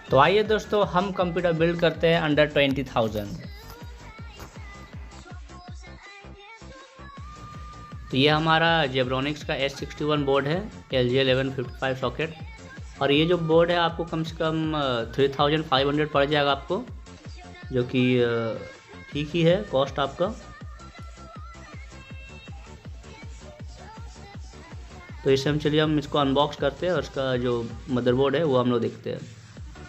तो आइए दोस्तों, हम कंप्यूटर बिल्ड करते हैं अंडर 20,000। तो ये हमारा जेब्रॉनिक्स का S61 बोर्ड है, LG1155 सॉकेट। और ये जो बोर्ड है आपको कम से कम 3500 पड़ जाएगा आपको, जो कि ठीक ही है कॉस्ट आपका। तो इसे हम इसको अनबॉक्स करते हैं और इसका जो मदरबोर्ड है वो हम लोग देखते हैं।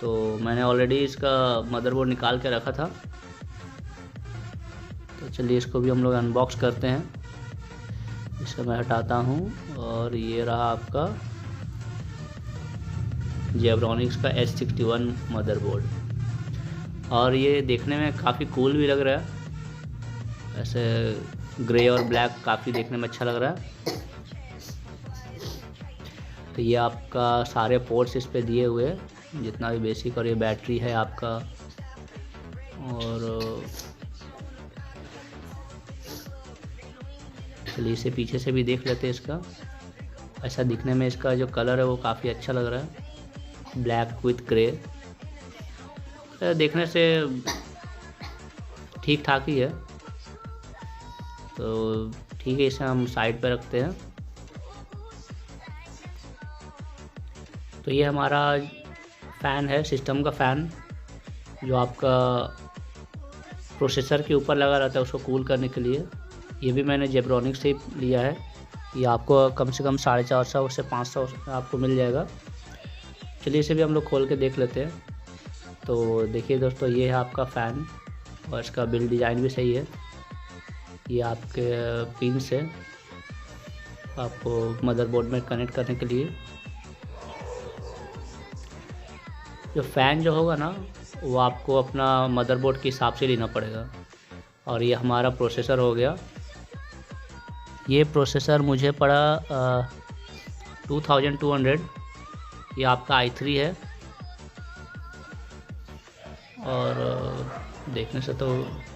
तो मैंने ऑलरेडी इसका मदरबोर्ड निकाल के रखा था, तो चलिए इसको भी हम लोग अनबॉक्स करते हैं। इसे मैं हटाता हूँ और ये रहा आपका जेब्रॉनिक्स का S61 मदरबोर्ड। और ये देखने में काफ़ी कूल भी लग रहा है, ऐसे ग्रे और ब्लैक काफ़ी देखने में अच्छा लग रहा है। तो ये आपका सारे पोर्ट्स इस पे दिए हुए हैं, जितना भी बेसिक, और ये बैटरी है आपका। और चलिए इसे पीछे से भी देख लेते हैं इसका। ऐसा दिखने में इसका जो कलर है वो काफ़ी अच्छा लग रहा है, ब्लैक विथ ग्रे। देखने से ठीक ठाक ही है, तो ठीक है, इसे हम साइड पे रखते हैं। तो ये हमारा फ़ैन है, सिस्टम का फ़ैन, जो आपका प्रोसेसर के ऊपर लगा रहता है उसको कूल करने के लिए। ये भी मैंने जेब्रॉनिक्स से लिया है। ये आपको कम से कम 450 से 500 आपको मिल जाएगा। चलिए इसे भी हम लोग खोल के देख लेते हैं। तो देखिए दोस्तों, ये है आपका फ़ैन और इसका बिल्ड डिज़ाइन भी सही है। ये आपके पिन से आपको मदरबोर्ड में कनेक्ट करने के लिए। जो फ़ैन जो होगा ना, वो आपको अपना मदरबोर्ड के हिसाब से लेना पड़ेगा। और ये हमारा प्रोसेसर हो गया। ये प्रोसेसर मुझे पड़ा 2200। ये आपका i3 है और देखने से तो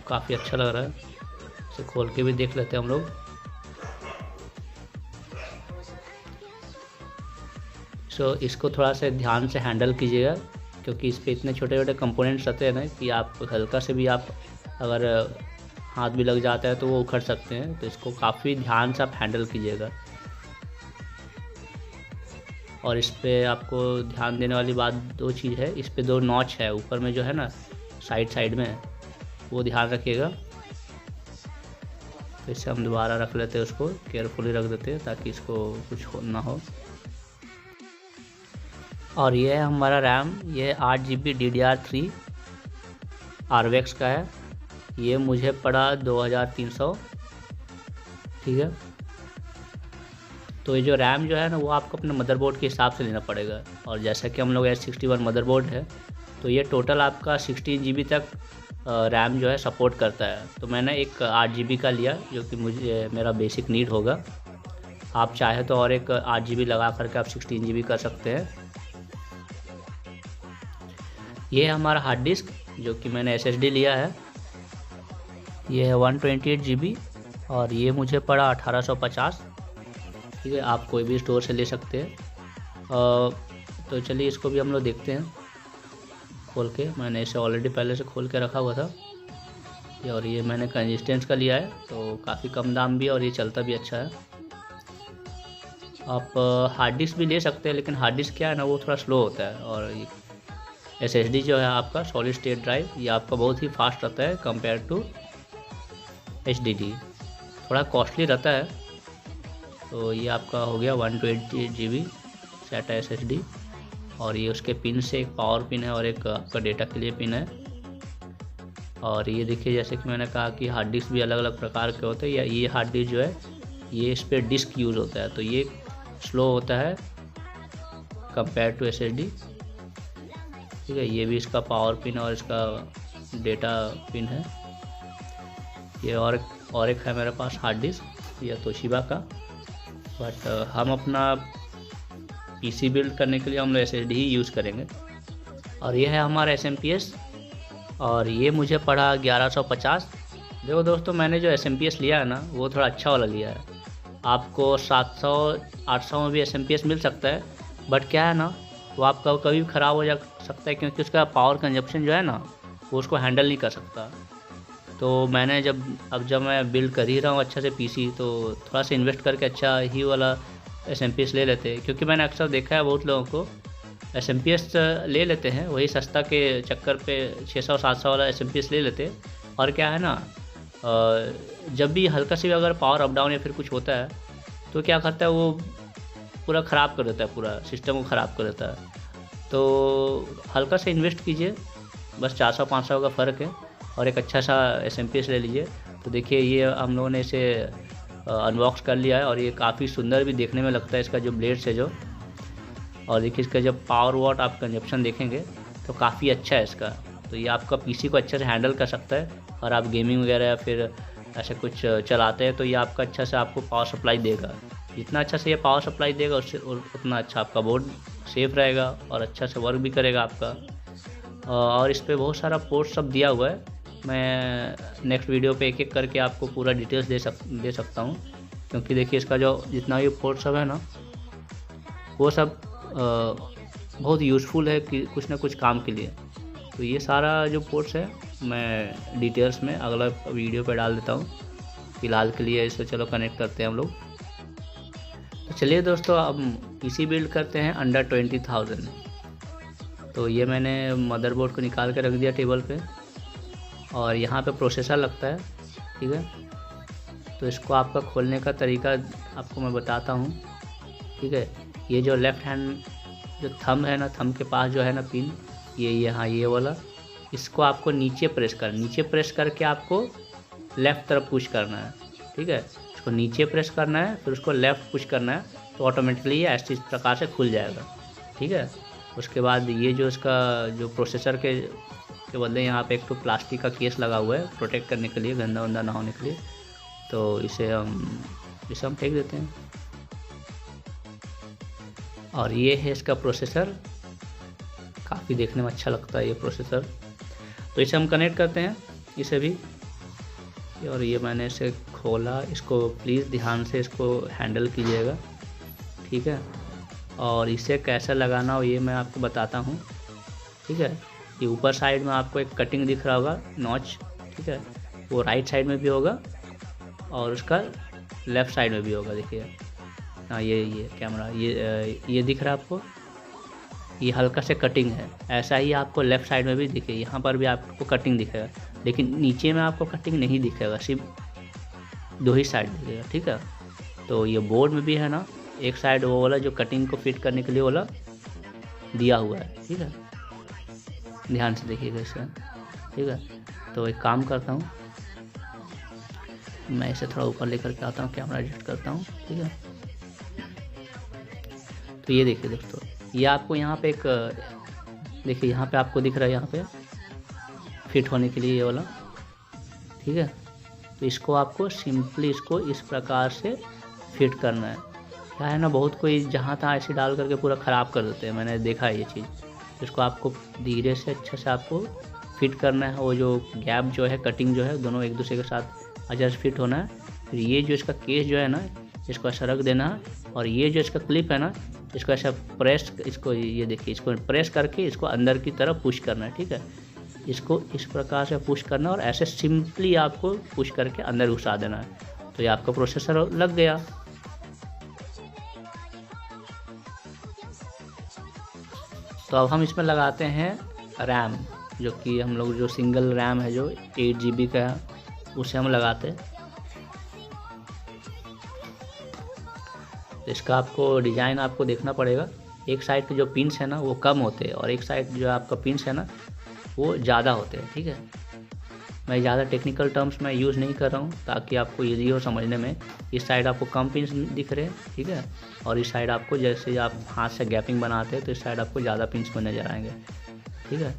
काफ़ी अच्छा लग रहा है। इसे खोल के भी देख लेते हैं हम लोग। इसको थोड़ा सा ध्यान से हैंडल कीजिएगा, क्योंकि इस पे इतने छोटे छोटे कंपोनेंट्स रहते हैं ना कि आप हल्का से भी आप अगर हाथ भी लग जाता है तो वो उखड़ सकते हैं। तो इसको काफ़ी ध्यान से आप हैंडल कीजिएगा। और इस पे आपको ध्यान देने वाली बात दो चीज़ है, इस पे 2 नॉच है ऊपर में जो है ना, साइड में, वो ध्यान रखिएगा। तो इससे हम दोबारा रख लेते हैं, उसको केयरफुली रख देते हैं ताकि इसको कुछ ना हो। और ये है हमारा रैम, ये 8GB DDR3 RVX का है। ये मुझे पड़ा 2300, ठीक है। तो ये जो रैम जो है ना, वो आपको अपने मदरबोर्ड के हिसाब से लेना पड़ेगा। और जैसा कि हम लोग S61 मदरबोर्ड है, तो ये टोटल आपका 16GB तक रैम जो है सपोर्ट करता है। तो मैंने एक 8GB का लिया, जो कि मुझे मेरा बेसिक नीड होगा। आप चाहे तो और एक 8GB लगा करके आप 16GB कर सकते हैं। ये है हमारा हार्ड डिस्क, जो कि मैंने SSD लिया है। ये है 128GB और ये मुझे पड़ा 1850, ठीक है। आप कोई भी स्टोर से ले सकते हैं। तो चलिए इसको भी हम लोग देखते हैं खोल के। मैंने इसे ऑलरेडी पहले से खोल के रखा हुआ था। और ये मैंने कंसिस्टेंस का लिया है, तो काफ़ी कम दाम भी है और ये चलता भी अच्छा है। आप हार्ड डिस्क भी ले सकते हैं, लेकिन हार्ड डिस्क क्या है ना, वो थोड़ा स्लो होता है। और ये SSD जो है आपका सॉलिड स्टेट ड्राइव, ये आपका बहुत ही फास्ट रहता है कंपेयर टू HDD। थोड़ा कॉस्टली रहता है। तो ये आपका हो गया 128GB SATA SSD। और ये उसके पिन से एक पावर पिन है और एक आपका डेटा के लिए पिन है। और ये देखिए, जैसे कि मैंने कहा कि हार्ड डिस्क भी अलग अलग प्रकार के होते हैं। या ये हार्ड डिस्क जो है, ये इस पर डिस्क यूज़ होता है, तो ये स्लो होता है कंपेयर टू SSD, ठीक है। ये भी इसका पावर पिन और इसका डेटा पिन है। ये और एक है मेरे पास हार्ड डिस्क, यह तोशिबा का। बट हम अपना PC बिल्ड करने के लिए हम लोग SSD ही यूज़ करेंगे। और ये है हमारा SMPS, और ये मुझे पड़ा 1150। देखो दोस्तों, मैंने जो SMPS लिया है ना, वो थोड़ा अच्छा वाला लिया है। आपको 700-800 में भी SMPS मिल सकता है, बट क्या है ना, वो आपका कभी भी ख़राब हो जा सकता है, क्योंकि उसका पावर कंजप्शन जो है ना वो उसको हैंडल नहीं कर सकता। तो मैंने जब मैं बिल्ड कर ही रहा हूँ अच्छा से पीसी, तो थोड़ा सा इन्वेस्ट करके अच्छा ही वाला SMPS ले लेते हैं, क्योंकि मैंने अक्सर देखा है बहुत लोगों को SMPS ले लेते हैं, वही सस्ता के चक्कर पे 600-700 वाला SMPS ले लेते हैं। और क्या है ना, जब भी हल्का सी भी अगर पावर अप डाउन या फिर कुछ होता है तो क्या करता है वो पूरा ख़राब कर देता है, पूरा सिस्टम को ख़राब कर देता है। तो हल्का सा इन्वेस्ट कीजिए, बस 400-500 का फ़र्क है, और एक अच्छा सा SMPS ले लीजिए। तो देखिए ये हम लोगों ने इसे अनबॉक्स कर लिया है, और ये काफ़ी सुंदर भी देखने में लगता है, इसका जो ब्लेड्स है जो, और देखिए इसका जब पावर वॉट आप कंजप्शन देखेंगे तो काफ़ी अच्छा है इसका। तो ये आपका पीसी को अच्छे से हैंडल कर सकता है, और आप गेमिंग वगैरह या फिर ऐसे कुछ चलाते हैं तो ये आपका अच्छा से आपको पावर सप्लाई देगा। जितना अच्छा से ये पावर सप्लाई देगा उससे उतना अच्छा आपका बोर्ड सेफ रहेगा और अच्छा से वर्क भी करेगा आपका। और इस पर बहुत सारा पोर्ट सब दिया हुआ है, मैं नेक्स्ट वीडियो पे एक एक करके आपको पूरा डिटेल्स दे सकता हूँ, क्योंकि देखिए इसका जो जितना भी पोर्ट सब है ना वो सब बहुत यूज़फुल है कि कुछ ना कुछ काम के लिए। तो ये सारा जो पोर्ट्स है मैं डिटेल्स में अगला वीडियो पे डाल देता हूँ, फ़िलहाल के लिए इसे चलो कनेक्ट करते हैं हम लोग। तो चलिए दोस्तों, अब पीसी बिल्ड करते हैं अंडर 20,000। तो ये मैंने मदरबोर्ड को निकाल के रख दिया टेबल पे, और यहाँ पे प्रोसेसर लगता है, ठीक है। तो इसको आपका खोलने का तरीका आपको मैं बताता हूँ, ठीक है। ये जो लेफ़्ट हैंड जो थंब है ना, थंब के पास जो है ना पिन, ये यहाँ ये वाला, इसको आपको नीचे प्रेस करके आपको लेफ़्ट तरफ पुश करना है, ठीक है। इसको नीचे प्रेस करना है, फिर उसको लेफ़्ट पुश करना है, तो ऑटोमेटिकली ये इस प्रकार से खुल जाएगा, ठीक है। उसके बाद ये जो इसका जो प्रोसेसर के बदले यहाँ पे एक तो प्लास्टिक का केस लगा हुआ है प्रोटेक्ट करने के लिए, गंदा वंदा ना होने के लिए। तो इसे हम फेंक देते हैं। और ये है इसका प्रोसेसर, काफ़ी देखने में अच्छा लगता है ये प्रोसेसर। तो इसे हम कनेक्ट करते हैं इसे भी, और ये मैंने इसे खोला। इसको प्लीज़ ध्यान से इसको हैंडल कीजिएगा, ठीक है। और इसे कैसे लगाना हो ये मैं आपको बताता हूँ, ठीक है। ये ऊपर साइड में आपको एक कटिंग दिख रहा होगा, नॉच, ठीक है। वो राइट साइड में भी होगा और उसका लेफ़्ट साइड में भी होगा, देखिए। हाँ, ये कैमरा ये दिख रहा है आपको, ये हल्का से कटिंग है। ऐसा ही आपको लेफ़्ट साइड में भी दिखे, यहाँ पर भी आपको कटिंग दिखेगा, लेकिन नीचे में आपको कटिंग नहीं दिखेगा, सिर्फ 2 ही साइड दिखेगा, ठीक है। तो ये बोर्ड में भी है ना, एक साइड वो वाला जो कटिंग को फिट करने के लिए वाला दिया हुआ है, ठीक है। ध्यान से देखिएगा इसे, ठीक है। तो एक काम करता हूँ, मैं इसे थोड़ा ऊपर लेकर के आता हूँ, कैमरा एडजस्ट करता हूँ, ठीक है। तो ये देखिए दोस्तों, ये आपको यहाँ पे एक देखिए यहाँ पे आपको दिख रहा है, यहाँ पे फिट होने के लिए ये वाला, ठीक है। तो इसको आपको सिंपली इसको इस प्रकार से फिट करना है। क्या है ना, बहुत कोई जहाँ तहाँ ऐसे डाल करके पूरा ख़राब कर देते हैं, मैंने देखा है ये चीज़। तो इसको आपको धीरे से अच्छे से आपको फिट करना है, वो जो गैप जो है, कटिंग जो है, दोनों एक दूसरे के साथ अच्छा से फिट होना है। फिर ये जो इसका केस जो है ना, इसको ऐसा रख देना है, और ये जो इसका क्लिप है ना, इसको ऐसा प्रेस, इसको ये देखिए, इसको प्रेस करके इसको अंदर की तरफ पुश करना है, ठीक है। इसको इस प्रकार से पुश करना, और ऐसे सिंपली आपको पुश करके अंदर घुसा देना है। तो ये आपका प्रोसेसर लग गया। तो अब हम इसमें लगाते हैं रैम, जो कि हम लोग जो सिंगल रैम है जो 8 GB का है, उसे हम लगाते हैं। तो इसका आपको डिज़ाइन आपको देखना पड़ेगा, एक साइड के जो पिन्स है ना वो कम होते हैं, और एक साइड जो आपका पिन्स है ना वो ज़्यादा होते हैं, ठीक है। मैं ज़्यादा टेक्निकल टर्म्स में यूज़ नहीं कर रहा हूँ ताकि आपको ईजी हो समझने में। इस साइड आपको कम पिन्स दिख रहे हैं, ठीक है, और इस साइड आपको जैसे आप हाथ से गैपिंग बनाते हैं तो इस साइड आपको ज़्यादा पिन्स को नजर आएंगे, ठीक है।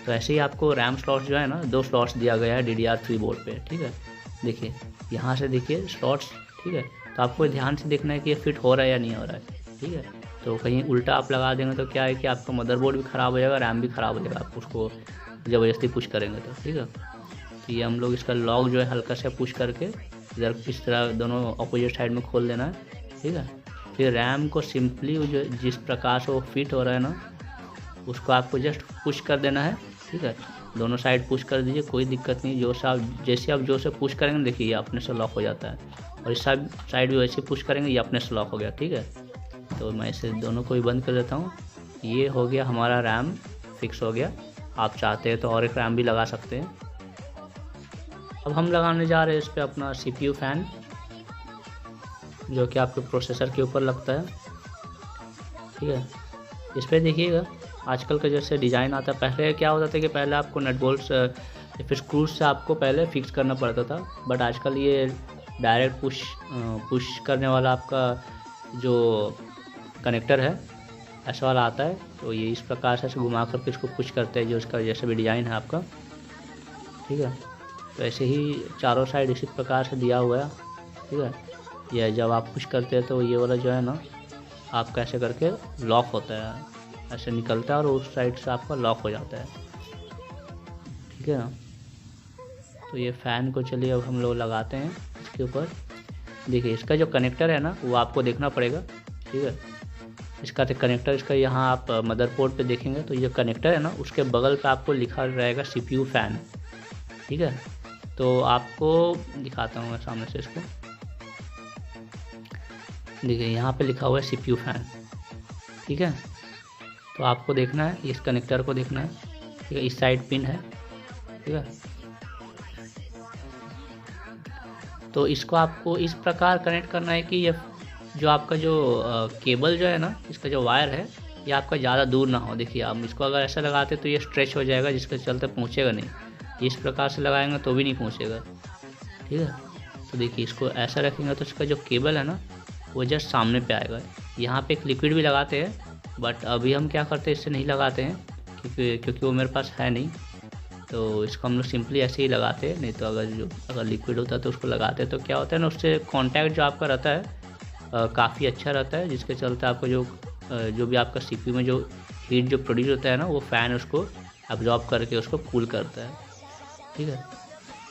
तो ऐसे ही आपको रैम स्लॉट्स जो है ना, 2 स्लॉट्स दिया गया है DDR3 बोर्ड पे, ठीक है। देखिए यहाँ से देखिए स्लॉट्स, ठीक है। तो आपको ध्यान से देखना है कि ये फिट हो रहा है या नहीं हो रहा है, ठीक है। तो कहीं उल्टा आप लगा देंगे तो क्या है कि आपका मदरबोर्ड भी ख़राब हो जाएगा, रैम भी ख़राब हो जाएगा, आप उसको ज़बरदस्ती पुश करेंगे तो, ठीक है। तो ये हम लोग इसका लॉक जो है हल्का से पुश करके इधर इस तरह दोनों अपोजिट साइड में खोल देना है, ठीक है। फिर रैम को सिंपली जो जिस प्रकार से वो फिट हो रहा है ना, उसको आपको जस्ट पुश कर देना है, ठीक है। दोनों साइड पुश कर दीजिए, कोई दिक्कत नहीं। जैसे आप जोर से पुश करेंगे देखिए ये अपने से लॉक हो जाता है, और इस साइड भी वैसे पुश करेंगे ये अपने से लॉक हो गया, ठीक है। तो मैं इसे दोनों को ही बंद कर देता हूँ। ये हो गया हमारा रैम फिक्स हो गया। आप चाहते हैं तो और एक रैम भी लगा सकते हैं। अब हम लगाने जा रहे हैं इस पर अपना CPU फ़ैन, जो कि आपके प्रोसेसर के ऊपर लगता है, ठीक है। इस पर देखिएगा आजकल का जैसे डिज़ाइन आता है, पहले क्या होता था कि पहले आपको नट बोल्ट्स या फिर स्क्रूज से आपको पहले फिक्स करना पड़ता था, बट आजकल ये डायरेक्ट पुश करने वाला आपका जो कनेक्टर है ऐसा वाला आता है। तो ये इस प्रकार से घुमा करके इसको पुश करते हैं, जो इसका जैसे भी डिज़ाइन है आपका, ठीक है। तो ऐसे ही चारों साइड इसी प्रकार से दिया हुआ है, ठीक है। ये जब आप पुश करते हैं तो ये वाला जो है ना आपका ऐसे करके लॉक होता है, ऐसे निकलता है और उस साइड से आपका लॉक हो जाता है, ठीक है ना। तो ये फ़ैन को चलिए अब हम लोग लगाते हैं इसके ऊपर। देखिए इसका जो कनेक्टर है ना वो आपको देखना पड़ेगा, ठीक है। इसका तो कनेक्टर इसका यहाँ आप मदरबोर्ड पे देखेंगे तो ये कनेक्टर है ना उसके बगल पे आपको लिखा रहेगा CPU फ़ैन, ठीक है। तो आपको दिखाता हूँ मैं सामने से इसको। देखिए यहाँ पे लिखा हुआ है CPU फ़ैन, ठीक है। तो आपको देखना है इस कनेक्टर को देखना है, ठीक है। इस साइड पिन है, ठीक है। तो इसको आपको इस प्रकार कनेक्ट करना है कि ये जो आपका जो केबल जो है ना इसका जो वायर है ये आपका ज़्यादा दूर ना हो। देखिए आप इसको अगर ऐसा लगाते तो ये स्ट्रेच हो जाएगा, जिसके चलते पहुँचेगा नहीं। इस प्रकार से लगाएंगे तो भी नहीं पहुँचेगा, ठीक है। तो देखिए इसको ऐसा रखेंगे तो इसका जो केबल है ना वो जस्ट सामने पे आएगा। यहाँ पे एक लिक्विड भी लगाते हैं, बट अभी हम क्या करते हैं इससे नहीं लगाते हैं क्योंकि वो मेरे पास है नहीं। तो इसको हम लोग सिंपली ऐसे ही लगाते हैं, नहीं तो अगर लिक्विड होता है तो उसको लगाते हैं तो क्या होता है ना उससे कॉन्टैक्ट जो आपका रहता है काफ़ी अच्छा रहता है, जिसके चलते आपको जो भी आपका CPU में जो हीट जो प्रोड्यूस होता है ना वो फ़ैन उसको अब्जॉर्ब करके उसको कूल करता है, ठीक है।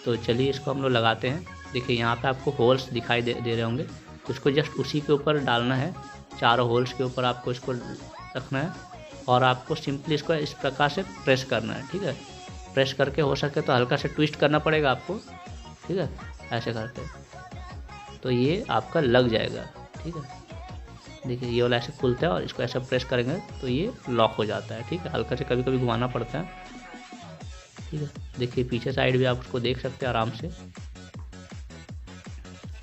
तो चलिए इसको हम लोग लगाते हैं। देखिए यहाँ पे आपको होल्स दिखाई दे रहे होंगे, तो उसको जस्ट उसी के ऊपर डालना है, चारों होल्स के ऊपर आपको इसको रखना है और आपको सिंपली इसको इस प्रकार से प्रेस करना है, ठीक है। प्रेस करके हो सके तो हल्का से ट्विस्ट करना पड़ेगा आपको, ठीक है, ऐसे करके। तो ये आपका लग जाएगा, ठीक है। देखिए ये वाला ऐसे खुलता है और इसको ऐसे प्रेस करेंगे तो ये लॉक हो जाता है, ठीक है। हल्का से कभी कभी घुमाना पड़ता है, ठीक है। देखिए पीछे साइड भी आप उसको देख सकते हैं आराम से।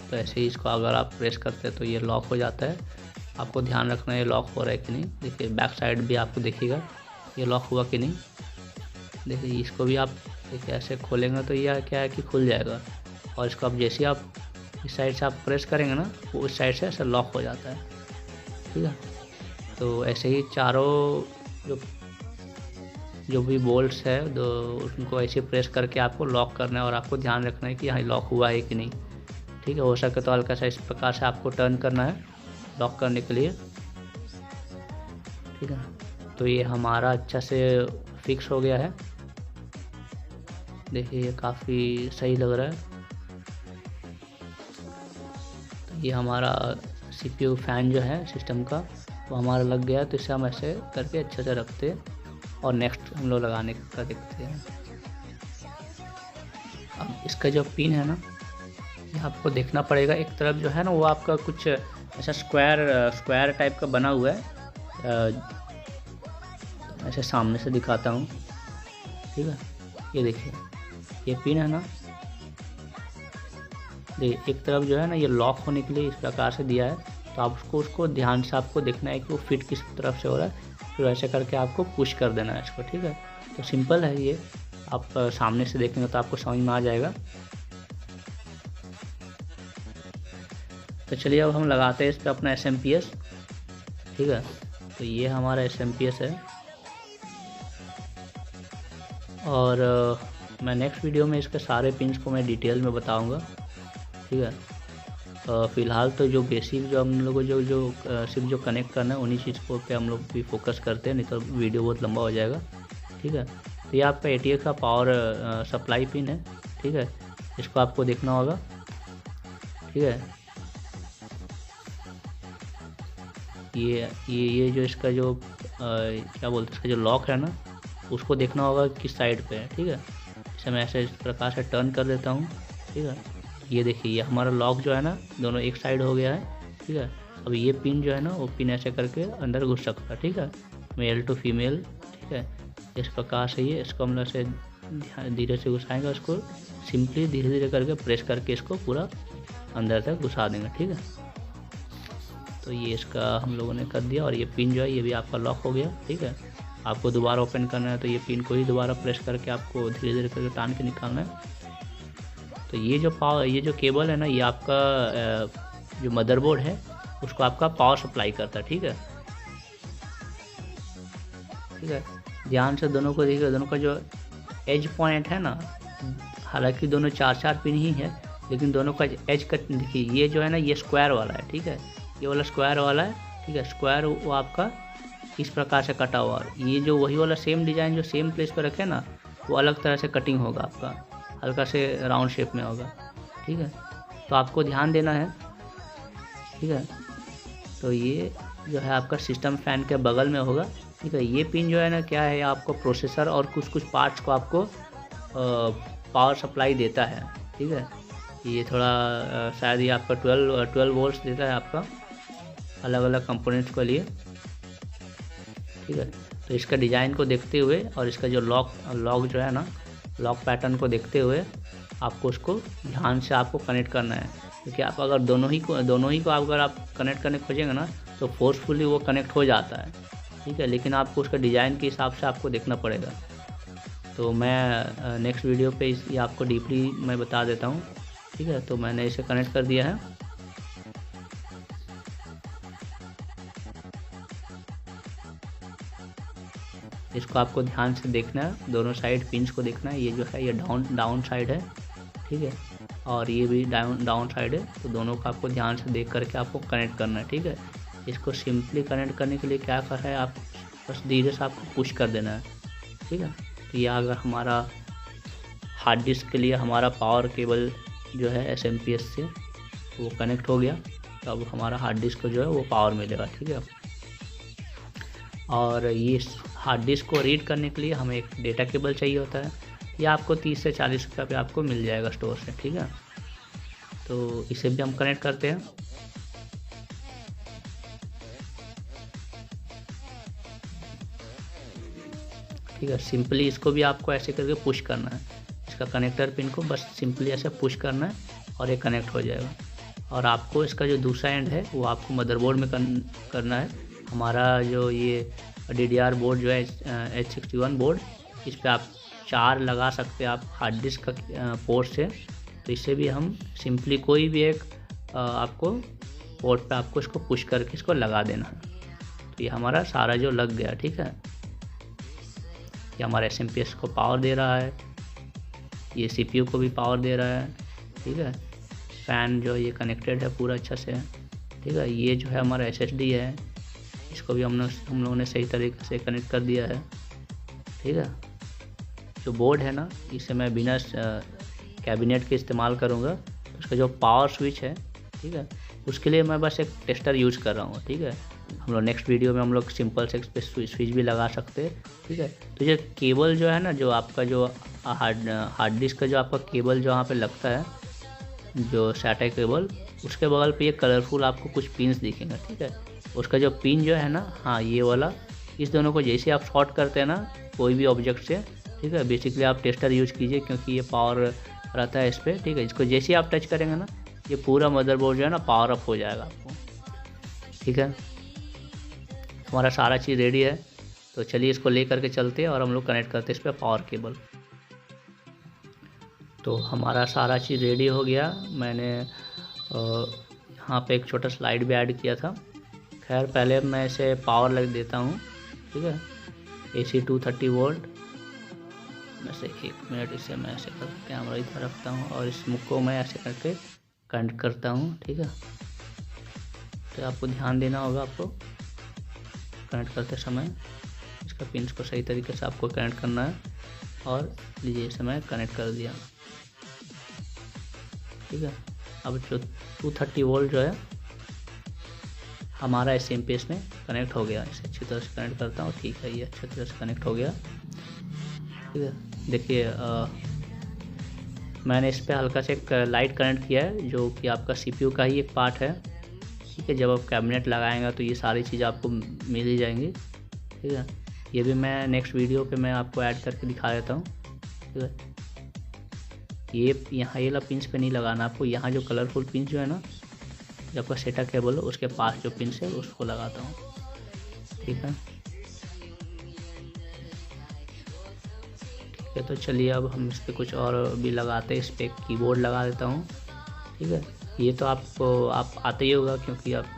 तो ऐसे ही इसको अगर आप प्रेस करते हैं तो ये लॉक हो जाता है। आपको ध्यान रखना है ये लॉक हो रहा है कि नहीं। देखिए बैक साइड भी आपको देखिएगा ये लॉक हुआ कि नहीं। देखिए इसको भी आप देखिए ऐसे खोलेंगे तो यह क्या है कि खुल जाएगा, और इसको आप जैसे आप इस साइड से आप प्रेस करेंगे ना वो उस साइड से ऐसा लॉक हो जाता है, ठीक है। तो ऐसे ही चारों जो भी बोल्ट्स है तो उनको ऐसे प्रेस करके आपको लॉक करना है, और आपको ध्यान रखना है कि यहाँ लॉक हुआ है कि नहीं, ठीक है। हो सके तो हल्का सा इस प्रकार से आपको टर्न करना है लॉक करने के लिए, ठीक है। तो ये हमारा अच्छा से फिक्स हो गया है। देखिए ये काफ़ी सही लग रहा है। तो ये हमारा CPU फ़ैन जो है सिस्टम का वो हमारा लग गया, तो इसे हम ऐसे करके अच्छे से रखते हैं और नेक्स्ट हम लोग लगाने का देखते हैं। अब इसका जो पिन है ना ये आपको देखना पड़ेगा। एक तरफ जो है ना वो आपका कुछ ऐसा स्क्वायर टाइप का बना हुआ है। ऐसे सामने से दिखाता हूँ, ठीक है। ये देखिए ये पिन है ना, देखिए एक तरफ जो है ना ये लॉक होने के लिए इस प्रकार से दिया है, तो आप उसको ध्यान से आपको देखना है कि वो फिट किस तरफ से हो रहा है, फिर ऐसे करके आपको पुश कर देना है इसको, ठीक है। तो सिंपल है ये, आप सामने से देखेंगे तो आपको समझ में आ जाएगा। तो चलिए अब हम लगाते हैं इस पर अपना SMPS, ठीक है। तो ये हमारा SMPS है, और मैं नेक्स्ट वीडियो में इसके सारे पिन्स को मैं डिटेल में बताऊंगा, ठीक है। फ़िलहाल तो जो बेसिक जो हम लोग जो सिर्फ जो कनेक्ट करना है उन्हीं चीज़ को पे हम लोग भी फोकस करते हैं, नहीं तो वीडियो बहुत लंबा हो जाएगा, ठीक है। तो ये आपका ATX का पावर सप्लाई पिन है, ठीक है। इसको आपको देखना होगा, ठीक है। ये जो इसका जो क्या बोलते हैं, इसका जो लॉक है ना उसको देखना होगा किस साइड पे है। ठीक है, इसे मैं ऐसे इस प्रकार से टर्न कर देता हूँ। ठीक है, ये देखिए ये हमारा लॉक जो है ना दोनों एक साइड हो गया है। ठीक है, अब ये पिन जो है ना वो पिन ऐसे करके अंदर घुस सकता है। ठीक है, मेल टू फीमेल। ठीक है, इस प्रकार से ये इसको हम लोग से धीरे से घुसाएंगे, उसको सिंपली धीरे धीरे करके प्रेस करके इसको पूरा अंदर तक घुसा देंगे। ठीक है, तो ये इसका हम लोगों ने कर दिया और ये पिन जो है ये भी आपका लॉक हो गया। ठीक है, आपको दोबारा ओपन करना है तो ये पिन को ही दोबारा प्रेस करके आपको धीरे धीरे करके टान के निकालना है। तो ये जो केबल है ना ये आपका जो मदरबोर्ड है उसको आपका पावर सप्लाई करता है। ठीक है, ठीक है, ध्यान से दोनों को देखिए, दोनों का जो एज पॉइंट है ना, हालांकि दोनों 4-4 पिन ही है लेकिन दोनों का एज कट देखिए, ये जो है ना ये स्क्वायर वाला है। ठीक है, ये वाला स्क्वायर वाला है। ठीक है, स्क्वायर वो आपका इस प्रकार से कटा हुआ, ये जो वही वाला सेम डिज़ाइन जो सेम प्लेस पर रखे ना वो अलग तरह से कटिंग होगा, आपका हल्का से राउंड शेप में होगा। ठीक है, तो आपको ध्यान देना है। ठीक है, तो ये जो है आपका सिस्टम फैन के बगल में होगा। ठीक है, ये पिन जो है ना क्या है, आपको प्रोसेसर और कुछ कुछ पार्ट्स को आपको पावर सप्लाई देता है। ठीक है, ये थोड़ा शायद ये आपका 12 वोल्ट्स देता है आपका अलग अलग कंपोनेंट्स के लिए। ठीक है, तो इसका डिज़ाइन को देखते हुए और इसका जो लॉक जो है ना लॉक पैटर्न को देखते हुए आपको उसको ध्यान से आपको कनेक्ट करना है, क्योंकि आप अगर दोनों ही को अगर आप कनेक्ट करने खोजेंगे ना तो फोर्सफुली वो कनेक्ट हो जाता है। ठीक है, लेकिन आपको उसका डिज़ाइन के हिसाब से आपको देखना पड़ेगा। तो मैं नेक्स्ट वीडियो पे ये आपको डीपली मैं बता देता हूँ। ठीक है, तो मैंने इसे कनेक्ट कर दिया है। इसको आपको ध्यान से देखना है, दोनों साइड पिंस को देखना है। ये जो है ये डाउन साइड है। ठीक है, और ये भी डाउन साइड है, तो दोनों को आपको ध्यान से देख करके आपको कनेक्ट करना है। ठीक है, इसको सिंपली कनेक्ट करने के लिए क्या करना है, आप बस धीरे से आपको पुश कर देना है। ठीक है, तो ये अगर हमारा हार्ड डिस्क के लिए हमारा पावर केबल जो है SMPS से वो कनेक्ट हो गया, तो अब हमारा हार्ड डिस्क को जो है वो पावर मिलेगा। ठीक है, और ये हार्ड डिस्क को रीड करने के लिए हमें एक डेटा केबल चाहिए होता है, ये आपको 30 से 40 रुपये पे आपको मिल जाएगा स्टोर से। ठीक है, तो इसे भी हम कनेक्ट करते हैं। ठीक है, सिंपली इसको भी आपको ऐसे करके पुश करना है, इसका कनेक्टर पिन को बस सिंपली ऐसे पुश करना है और ये कनेक्ट हो जाएगा। और आपको इसका जो दूसरा एंड है वो आपको मदरबोर्ड में करना है। हमारा जो ये DDR बोर्ड जो है H61 बोर्ड, इस पर आप 4 लगा सकते हैं आप हार्ड डिस्क का पोर्ट से। तो इससे भी हम सिंपली कोई भी एक आपको पोर्ट पे आपको इसको पुश करके इसको लगा देना है। तो ये हमारा सारा जो लग गया। ठीक है, ये हमारा SMPS को पावर दे रहा है, ये CPU को भी पावर दे रहा है। ठीक है, फ़ैन जो ये कनेक्टेड है पूरा अच्छा से। ठीक है, ये जो है हमारा SSD है, इसको भी हम लोगों ने सही तरीके से कनेक्ट कर दिया है। ठीक है, जो बोर्ड है ना इसे मैं बिना कैबिनेट के इस्तेमाल करूँगा, उसका जो पावर स्विच है ठीक है उसके लिए मैं बस एक टेस्टर यूज कर रहा हूँ। ठीक है, हम लोग नेक्स्ट वीडियो में हम लोग सिंपल से इस पर स्विच भी लगा सकते हैं। ठीक है, तो ये केबल जो है ना, जो आपका जो हार्ड डिस्क का जो आपका केबल जो यहाँ पे लगता है, जो SATA केबल, उसके बगल पे ये कलरफुल आपको कुछ पिन्स दिखेंगे। ठीक है, उसका जो पिन जो है ना, हाँ ये वाला, इस दोनों को जैसे आप शॉर्ट करते हैं ना कोई भी ऑब्जेक्ट से, ठीक है, बेसिकली आप टेस्टर यूज कीजिए क्योंकि ये पावर रहता है इस पर। ठीक है, इसको जैसे ही आप टच करेंगे ना ये पूरा मदरबोर्ड जो है ना पावर अप हो जाएगा आपको। ठीक है, हमारा सारा चीज़ रेडी है, तो चलिए इसको ले करके चलते हैं और हम लोग कनेक्ट करते हैं इस पर पावर केबल। तो हमारा सारा चीज़ रेडी हो गया। मैंने यहाँ पे एक छोटा स्लाइड भी ऐड किया था। खैर पहले मैं इसे पावर लग देता हूँ। ठीक है, AC 230 वोल्ट। वैसे 1 मिनट इसे मैं ऐसे कर कैमरा इधर रखता हूँ और इस मुख को मैं ऐसे करके कनेक्ट करता हूँ। ठीक है, तो आपको ध्यान देना होगा, आपको कनेक्ट करते समय इसका पिन्स को सही तरीके से आपको कनेक्ट करना है। और लीजिए इसे मैं कनेक्ट कर दिया। ठीक है, अब जो 230 वोल्ट जो है हमारा SMP इसमें कनेक्ट हो गया। इसे अच्छी तरह से कनेक्ट करता हूँ। ठीक है, ये अच्छी तरह से कनेक्ट हो गया। ठीक है, देखिए मैंने इस पर हल्का से एक लाइट कनेक्ट किया है जो कि आपका CPU का ही एक पार्ट है। ठीक है, जब आप कैबिनेट लगाएंगे तो ये सारी चीज़ आपको मिल ही जाएंगी। ठीक है, ये भी मैं नेक्स्ट वीडियो पे मैं आपको ऐड करके दिखा देता हूँ। ठीक है, ये यहाँ ये वाला पिंस पे नहीं लगाना आपको, यहाँ जो कलरफुल पिंस जो है ना, जो आपका सेटा केबल हो उसके पास जो पिंस है उसको लगाता हूँ। ठीक है, ठीक है, तो चलिए अब हम इस पर कुछ और भी लगाते हैं। इस पर कीबोर्ड लगा देता हूँ। ठीक है, ये तो आपको आते ही होगा क्योंकि आप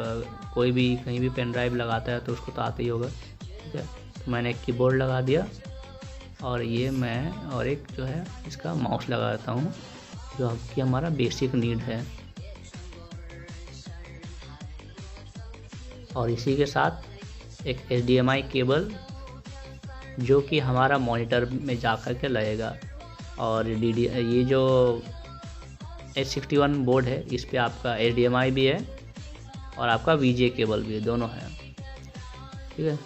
कोई भी कहीं भी पेन ड्राइव लगाता है तो उसको तो आते ही होगा। ठीक है, तो मैंने एक कीबोर्ड लगा दिया और ये मैं और एक जो है इसका माउस लगा देता हूँ जो आपकी हमारा बेसिक नीड है। और इसी के साथ एक HDMI केबल जो कि हमारा मॉनिटर में जा कर के लगेगा। और ये जो H61 बोर्ड है इस पे आपका HDMI भी है और आपका VGA केबल भी है, दोनों है। ठीक है,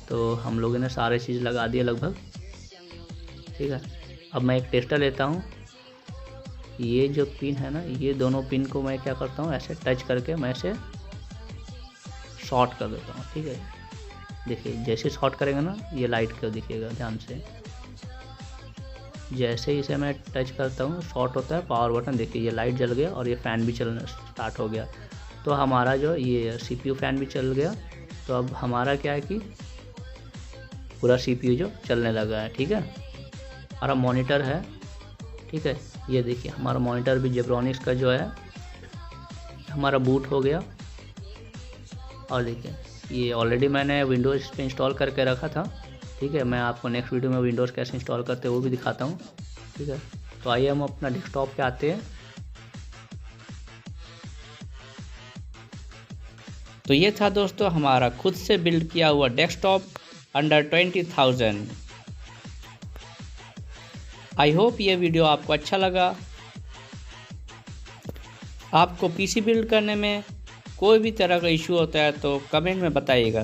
तो हम लोगों ने सारे चीज़ लगा दिए लगभग। ठीक है, अब मैं एक टेस्टर लेता हूँ। ये जो पिन है ना, ये दोनों पिन को मैं क्या करता हूँ, ऐसे टच करके मैं इसे शॉर्ट कर देता हूँ। ठीक है, देखिए जैसे शॉर्ट करेंगे ना ये लाइट को दिखेगा, ध्यान से। जैसे ही इसे मैं टच करता हूँ शॉर्ट होता है, पावर बटन देखिए ये लाइट जल गया और ये फ़ैन भी चलना स्टार्ट हो गया। तो हमारा जो ये CPU फ़ैन भी चल गया। तो अब हमारा क्या है कि पूरा CPU जो चलने लगा है। ठीक है, हमारा मॉनिटर है। ठीक है, ये देखिए हमारा मॉनिटर भी जेब्रॉनिक्स का जो है हमारा बूट हो गया। और देखिए ये ऑलरेडी मैंने विंडोज़ इस पर इंस्टॉल करके रखा था। ठीक है, मैं आपको नेक्स्ट वीडियो में विंडोज़ कैसे इंस्टॉल करते हैं वो भी दिखाता हूँ। ठीक है, तो आइए हम अपना डेस्कटॉप पे आते हैं। तो ये था दोस्तों हमारा खुद से बिल्ड किया हुआ डेस्कटॉप अंडर 20,000। आई होप ये वीडियो आपको अच्छा लगा। आपको PC बिल्ड करने में कोई भी तरह का इशू होता है तो कमेंट में बताइएगा।